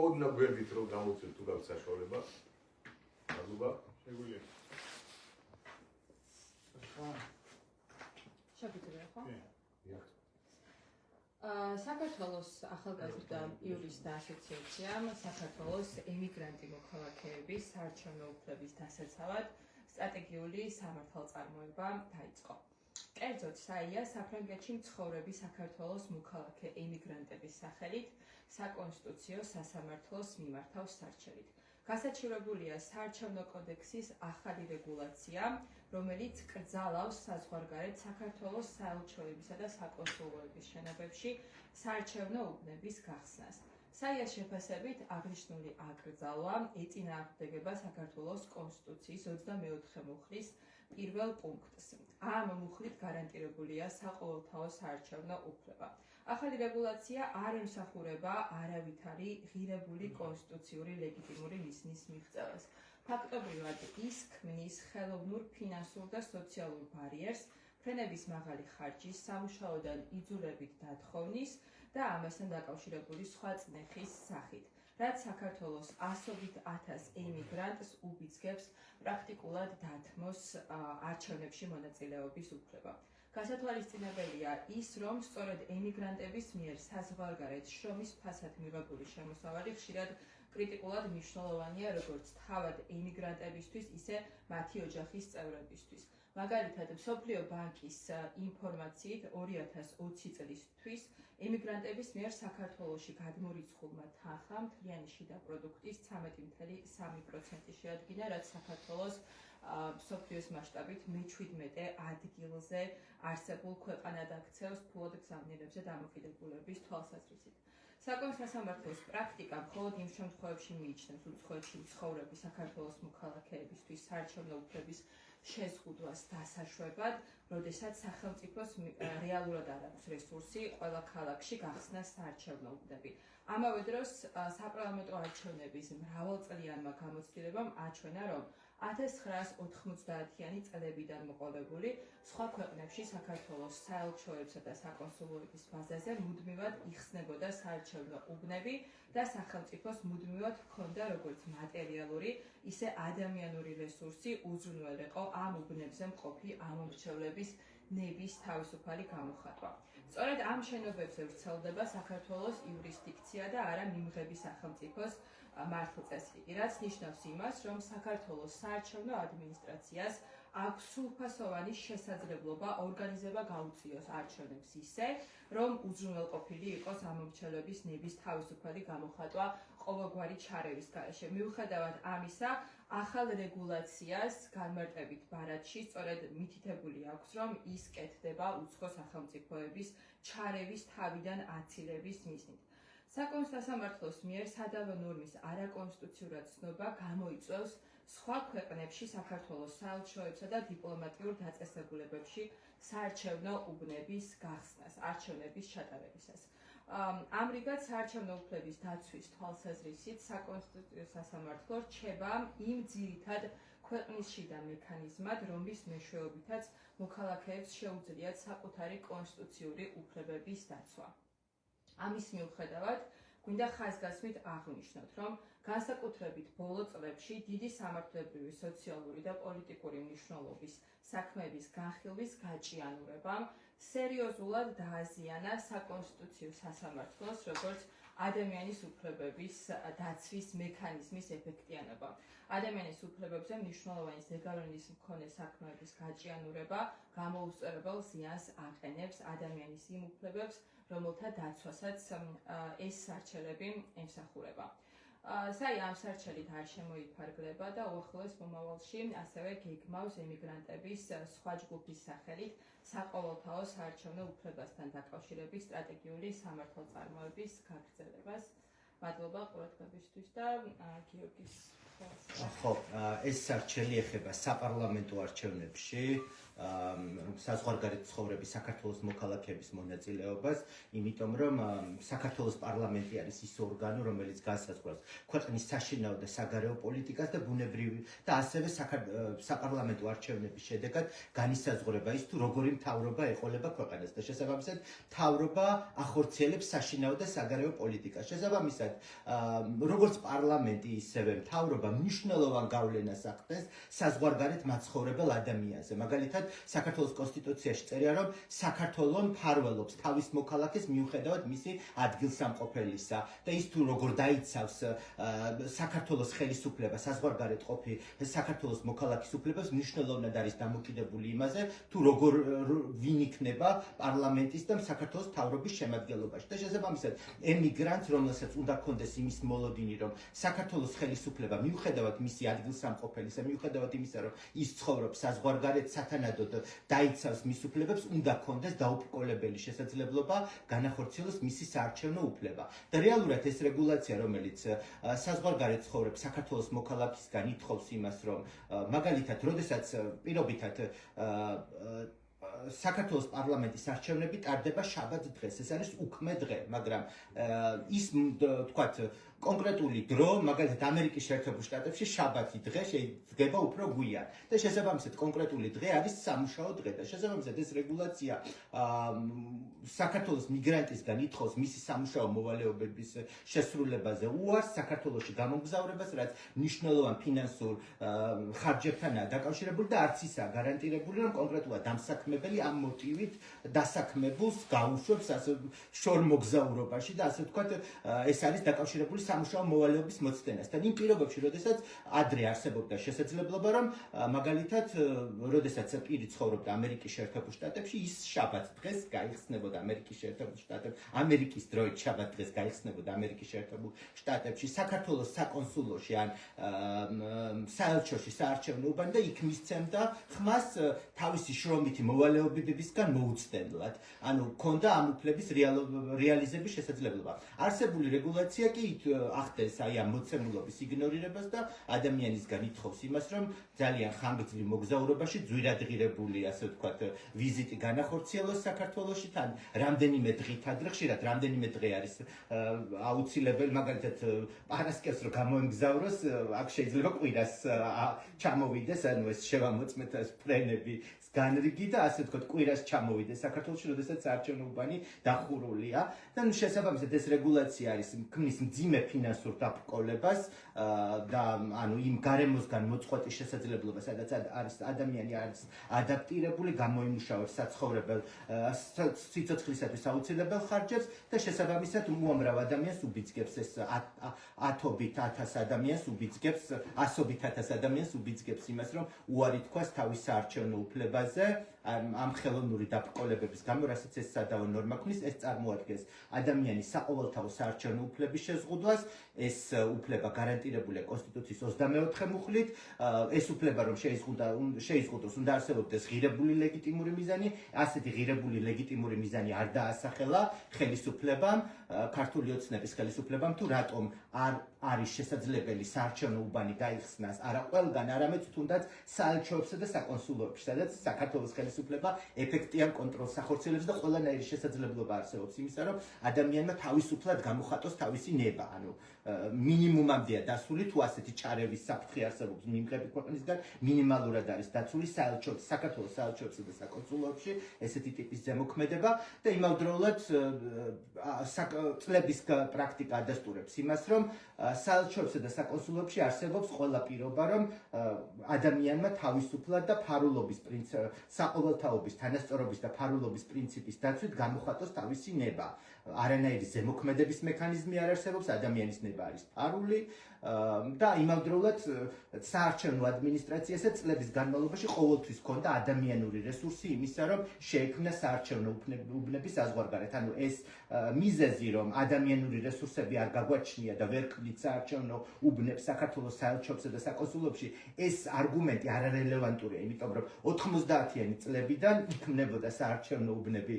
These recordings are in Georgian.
ოდნავ გვერდით რომ გამოცეთ თუ გაქვს საშუალება. მადლობა. შეგვიძლია. შეგვიძლია ხო? კი. საქართველოს ახალგაზრდა იურისტთა ასოციაციამ საქართველოს ემიგრანტი მოქალაქეების საარჩევნო უფლების დასაცავად სტრატეგიული სამართალწარმოება დაიწყო. კერძოდ საია საფრანგეთში მცხოვრები საქართველოს მოქალაქე ემიგრანტების სახელით საკონსტიტუციო სასამართლოს მიმართავს სარჩელით. გასაჩივრებულია საარჩევნო კოდექსის ახალი რეგულაცია, რომელიც კრძალავს საზღვარგარეთ საქართველოს საელჩოებისა და საკონსულოების შენობებში საარჩევნო უბნების გახსნას. საიას შეფასებით აღნიშნული აკრძალვა ეწინააღმდეგება საქართველოს კონსტიტუციის 24 მუხლის პირველ პუნქტს. ამ მუხლით გარანტირებულია საყოველთაო საარჩევნო უფლება. ახალი რეგულაცია არ ემსახურება არავითარი ღირებული კონსტიტუციური ლეგიტიმური მიზნის მიღწევას. ფაქტობრივად ის ქმნის ხელოვნურ, ფინანსურ და სოციალურ ბარიერს, ფრენების მაღალი ხარჯის, სამუშაოდან იძულებით დათხოვნის და ამასთან დაკავშირებული სხვა წნეხის სახით, რაც საქართველოს ასობით ათას ემიგრანტს უბიძგებს პრაქტიკულად დათმოს არჩევნებში მონაწილეობის უფლება. გასათვალისწინებელია ის, რომ სწორედ ემიგრანტების მიერ საზღვარგარეთ შრომის ფასად მიღებული შემოსავალი ხშირად კრიტიკულად მნიშვნელოვანია როგორც თავად ემიგრანტებისთვის, ისე მათი ოჯახის წევრებისთვის. მაგალითად, მსოფლიო ბანკის ინფორმაციით 2020 წლისთვის ემიგრანტების მიერ საქართველოში გადმორიცხულმა თანხამ მთლიანი შიდა პროდუქტის 13.3% შეადგინა, რაც საქართველოს მსოფლიოს მასშტაბით მე-17 ადგილზე არსებულ ქვეყანად აქცევს ფულად გზავნილებზე დამოკიდებულების თვალსაზრისით. საკონსასამართლოს პრაქტიკა მხოლოდ იმ შემთხვევებში მიიჩნევს უცხოეთში მცხოვრები საქართველოს მოქალაქეებისთვის საარჩევნო უფლების შეზღუდვას დასაშვებად, როდესაც სახელმწიფოს რეალურად არ აქვს რესურსი ყველა ქალაქში გახსნას საარჩევნო უბნები. ამავე დროს საპარლამენტო არჩევნების მრავალწლიანმა გამოცდილებამ აჩვენა, რომ 1990-იანი წლებიდან მოყოლებული სხვა ქვეყნებში საქართველოს საელჩოებსა და საკონსულოების ბაზაზე მუდმივად იხსნებოდა საარჩევნო უბნები და სახელმწიფოს მუდმივად ჰქონდა როგორც მატერიალური, ისე ადამიანური რესურსი უზრუნველყო ამ უბნებზე მყოფი ამომრჩევლების ნების თავისუფალი გამოხატვა. სწორედ ამ შენობებზე ვრცელდება საქართველოს იურისდიქცია და არა მიმღები სახელმწიფოს მართლწესრიგი, რაც ნიშნავს იმას, რომ საქართველოს საარჩევნო ადმინისტრაციას აქვს სრულფასოვანი შესაძლებლობა ორგანიზება გაუწიოს არჩევნებს ისე, რომ უზრუნველყოფილი იყოს ამომრჩევლების ნების თავისუფალი გამოხატვა ყოველგვარი ჩარევის გარეშე. მიუხედავად ამისა, ახალ რეგულაციას განმარტებით ბარათში სწორედ მითითებული აქვს, რომ ის კეთდება უცხო სახელმწიფოების ჩარევის თავიდან აცილების მიზნით. საკონსასამართლოს მიერ სადავო ნორმის არაკონსტიტუციურად ცნობა გამოიწვევს სხვა ქვეყნებში საქართველოს საელჩოებსა და დიპლომატიურ დაწესებულებებში საარჩევნო უბნების გახსნას, არჩევნების ჩატარებისას. ამრიგად, საარჩევნო უფლების დაცვის თვალსაზრისით საკონსტიტუციო სასამართლო რჩება იმ ძირითად ქვეყნის შიდა მექანიზმად, რომლის მეშვეობითაც მოქალაქეებს შეუძლიათ საკუთარი კონსტიტუციური უფლებების დაცვა. ამის მიუხედავად, გვინდა ხაზგასმით აღვნიშნოთ, რომ განსაკუთრებით ბოლო წლებში დიდი სამართლებრივი, სოციალური და პოლიტიკური მნიშვნელობის საქმეების განხილვის გაჭიანურებამ სერიოზულად დააზიანა საკონსტიტუციო სასამართლოს როგორც ადამიანის უფლებების დაცვის მექანიზმის ეფექტიანობა. ადამიანის უფლებებზე მნიშვნელოვანი ზეგავლენის მქონე საქმეების გაჭიანურება გამოუსწორებელ ზიანს აყენებს ადამიანის იმ უფლებებს, რომელთა დაცვასაც ეს სარჩელები ემსახურება. საია ამ სარჩელით არ შემოიფარგლება და უახლოეს მომავალში ასევე გეგმავს ემიგრანტების სხვა ჯგუფის სახელით საყოველთაო საარჩევნო უფლებასთან დაკავშირების სტრატეგიული სამართალწარმოების გაგრძელებას. მადლობა ყურადღებისთვის და გიორგის ხო, ეს არჩევანი ეხება საპარლამენტო არჩევნებში საზღვარგარეთ ცხოვრების საქართველოს მოქალაქეების მონაწილეობას, იმიტომ რომ საქართველოს პარლამენტი არის ის ორგანო, რომელიც განსაზღვრავს ქვეყნის საშინაო და საგარეო პოლიტიკას და ბუნებრივი და ასევე საპარლამენტო არჩევნების შედეგად განისაზღვრება ის თუ როგორი მთავრობა ეყოლება ქვეყანას და შესაბამისად მთავრობა ახორციელებს საშინაო და საგარეო პოლიტიკას. შესაბამისად, როგორც პარლამენტი, ისევე მთავრობა მნიშვნელოვან გავლენას ახდენს საზღვარგარეთ მაცხოვრებელ ადამიანზე. მაგალითად, საქართველოს კონსტიტუციაში წერია, რომ საქართველო მფარველობს თავის მოქალაქეს მიუხედავად მისი ადგილსამყოფელისა და ის თუ როგორ დაიცავს საქართველოს ხელისუფლება საზღვარგარეთ ყოფი საქართველოს მოქალაქის უფლებებს მნიშვნელოვნად არის დამოკიდებული იმაზე, თუ როგორ ვინ იქნება პარლამენტის და საქართველოს მთავრობის შემადგენლობაში. და შესაბამისად, ემიგრანტს, რომელსაც უნდა ჰქონდეს იმის მოლოდინი, რომ საქართველოს ხელისუფლება მიუხედავად მისი ადგილსამყოფელისა, მიუხედავად იმისა, რომ ის ცხოვრობს საზღვარგარეთ სათანადოდ დაიცავს მის უფლებებს, უნდა ჰქონდეს დაუბრკოლებელი შესაძლებლობა განახორციელოს მისი საარჩევნო უფლება. და რეალურად ეს რეგულაცია, რომელიც საზღვარგარეთ ცხოვრობს საქართველოს მოქალაქისგან ითხოვს იმას, რომ მაგალითად, როდესაც პირობითად საქართველოს პარლამენტის არჩევნები ტარდება შაბათ დღეს. ეს არის უქმე დღე, მაგრამ ის თქვათ კონკრეტული დრო, მაგალითად ამერიკის შეერთებულ შტატებში შაბათი დღე შეიძლება უფრო გვიან და შესაბამისად კონკრეტული დღე არის სამუშაო დღე და შესაბამისად ეს რეგულაცია საქართველოს მიგრანტისგან ითხოვს მისი სამუშაო მოვალეობების შესრულებაზე უარს საქართველოში გამომგზავრებას, რაც მნიშვნელოვან ფინანსურ ხარჯებთანაა დაკავშირებული და არც ისაა გარანტირებული, რომ კონკრეტულად ამ საქმებელი ამ მოტივით დასაქმებულს გაუშვებს შორმოგზაურობაში და ასე ვთქვათ, ეს არის დაკავშირებული სამუშაო მოვალეობის მოცდენასთან. იმ პირობებში, როდესაც ადრე არსებობდა შესაძლებლობა, რომ მაგალითად, როდესაც პირი ცხოვრობდა ამერიკის შეერთებულ შტატებში, ის შაბათ დღეს გაიხსნებოდა ამერიკის შეერთებულ შტატებში, ამერიკის დროით შაბათ დღეს გაიხსნებოდა ამერიკის შეერთებულ შტატებში, საქართველოს საკონსულოში ან საელჩოში საარჩევნო უბანი და იქ მისცემდა ხმას თავისი შრომითი მოვალეობებისგან მოუწდენლად. ანუ ქონდა ამ უფლების რეალიზების შესაძლებლობა. არსებული რეგულაცია კი ახდენს აი ამ მოცემულობის იგნორირებას და ადამიანისგან ითხოვს იმას, რომ ძალიან ხანგრძლივ მოგზაურობაში ძვირადღირებული, ასე ვთქვათ, ვიზიტი განახორციელოს საქართველოში, თან რამდენიმე დღით ადრე, ხშირად რამდენიმე დღე არის აუცილებელი, მაგალითად პარასკევს რო გამოემგზავროს, აქ შეიძლება კვირას ჩამოვიდეს, ანუ ეს შევამოწმეთ ფრენები განრიგი და ასე ვთქვათ, კვირას ჩამოვიდეს საქართველოში, როდესაც საარჩევნო უბანი დახურულია და შესაბამისად ეს რეგულაცია არის ქმნის მძიმე ფინანსურ დაბრკოლებას და ანუ იმ გარემოსგან მოწყვეტის შესაძლებლობა, სადაც არის ადამიანი არის ადაპტირებული, გამოიმუშავებს საცხოვრებელ სიცოცხლისათვის აუცილებელ ხარჯებს და შესაბამისად უამრავ ადამიანს უბიძგებს ეს ათობით ათას ადამიანს უბიძგებს, ასობით ათას ადამიანს უბიძგებს იმას, რომ უარი თქვას თავის საარჩევნო უფლებაზე ამ ხელოვნური დაბრკოლებების გამო, რასაც ეს სადავო ნორმა ქმნის, ეს წარმოადგენს ადამიანის საყოველთაო საარჩევნო უფლების შეზღუდვას, ეს უფლება გარანტირებულია კონსტიტუციის 24 მუხლით, ეს უფლება რომ შეიზღუდოს, უნდა არსებობდეს ღირებული ლეგიტიმური მიზანი, ასეთი ღირებული ლეგიტიმური მიზანი არ დაასახელა ხელისუფლებამ, ქართული ოცნების ხელისუფლებამ, თუ რატომ არ არის შესაძლებელი საარჩევნო უბანი გაიხსნას არა ყველგან, არამედ თუნდაც საელჩოებსა და საკონსულოებში, სადაც საქართველოს ხელისუფლება ეფექტიან კონტროლს ახორციელებს და ყველანაირი შესაძლებლობა არსებობს იმისა, რომ ადამიანმა თავისუფლად გამოხატოს თავისი ნება, ანუ მინიმუმამდეა დასული, თუ ასეთი ჩარევის საფრთხე არსებობს მიმღები ქვეყნისგან, მინიმალურად არის დაცული საელჩოებში, საქართველოს საელჩოებსა და საკონსულოებში ესეთი ტიპის ზემოქმედება და იმავდროულად წლების პრაქტიკა ადასტურებს იმას, რომ საელჩოებსა და საკონსულოებში არსებობს ყველა პირობა, რომ ადამიანმა თავისუფლად და ფარულობის საყოველთაობის, თანასწორობის და ფარულობის პრინციპის დაცვით გამოხატოს თავისი ნება. არანაირი ზემოქმედების მექანიზმი არ არსებობს, ადამიანის ნება არის ფარული და იმავდროულად საარჩევნო ადმინისტრაციასაც წლების განმავლობაში ყოველთვის ჰქონდა ადამიანური რესურსი იმისა, რომ შეექმნა საარჩევნო უბნები საზღვარგარეთ. ანუ ეს მიზეზი, რომ ადამიანური რესურსები არ გაგვაჩნია და ვერ ქმნით საარჩევნო უბნებს საქართველოს საელჩოებსა და საკონსულოებში, ეს არგუმენტი არარელევანტურია, იმიტომ რომ 90-იანი წლებიდან იქმნებოდა საარჩევნო უბნები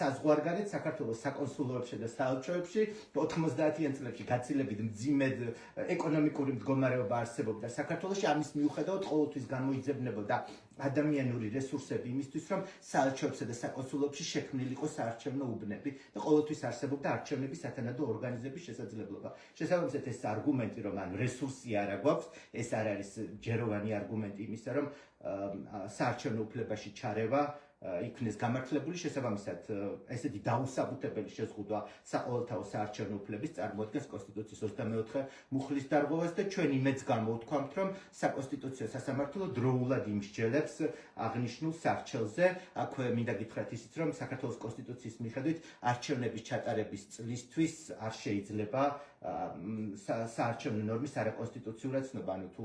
საზღვარგარეთ, საქართველოს საკონსულო საკონსულოებში და საელჩოებში 90-იან წლებში გაცილებით მძიმედ ეკონომიკური მდგომარეობა არსებობდა საქართველოში, ამის მიუხედავად ყოველთვის გამოიძებნებოდა ადამიანური რესურსები იმისთვის, რომ საელჩოებსა და საკონსულოებში შექმნილიყო საარჩევნო უბნები და ყოველთვის არსებობდა არჩევნების სათანადო ორგანიზების შესაძლებლობა. შესაბამისად, ეს არგუმენტი, რომ ან რესურსი არ აქვს, ეს არ არის ჯეროვანი არგუმენტი იმისა, რომ საარჩევნო უფლებაში ჩარევა იქნეს გამართლებული, შესაბამისად ესეთი დაუსაბუთებელი შეზღუდვა საყოველთაო საარჩევნო უფლების წარმოადგენს კონსტიტუციის 24 მუხლის დარღვევას და ჩვენ იმედს გამოვთქვამთ, რომ საკონსტიტუციო სასამართლო დროულად იმსჯელებს აღნიშნულ სარჩელზე. აქვე მინდა გითხრათ ისიც, რომ საქართველოს კონსტიტუციის მიხედვით არჩევნების ჩატარების წლისთვის არ შეიძლება საარჩევნო ნორმის არაკონსტიტუციურად ცნობა, ანუ თუ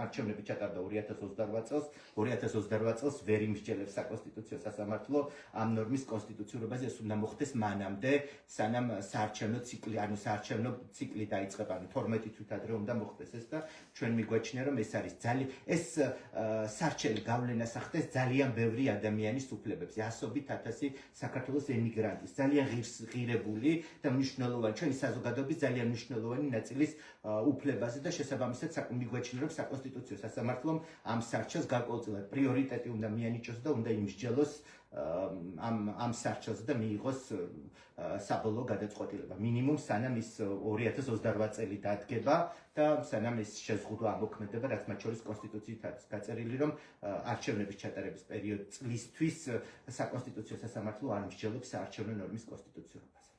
არჩევნები ჩატარდა 2028 წელს, 2028 წელს ვერ იმსჯელებს საკონსტიტუციო სასამართლო ამ ნორმის კონსტიტუციურობაზე, ეს უნდა მოხდეს მანამდე, სანამ საარჩევნო ციკლი, ანუ საარჩევნო ციკლი დაიწყება, ანუ 12 თვით ადრე უნდა მოხდეს ეს და ჩვენ მიგვაჩნია, რომ ეს არის ეს სარჩელი გავლენას ახდენს ძალიან ბევრი ადამიანის უფლებებზე, ასობით ათასი საქართველოს ემიგრანტის, ძალიან ღირებული და მნიშვნელოვანი, ჩვენი საზოგადოების ძალიან მნიშვნელოვანი ნაწილის უფლებაზე და შესაბამისად მიგვაჩნია, რომ საკონსტიტუციო სასამართლომ ამ სარჩელს გარკვეულწილად პრიორიტეტი უნდა მიანიჭოს და უნდა იმსჯელოს ამ სარჩელზე და მიიღოს საბოლოო გადაწყვეტილება. მინიმუმ სანამ ის 2028 წელი დადგება და სანამ ეს შეზღუდვა ამოქმედება, რაც მათ შორის კონსტიტუციით არის გაწერილი, რომ არჩევნების ჩატარების პერიოდ წლისთვის საკონსტიტუციო სასამართლო არ მსჯელობს საარჩევნო ნორმის კონსტიტუციურობას.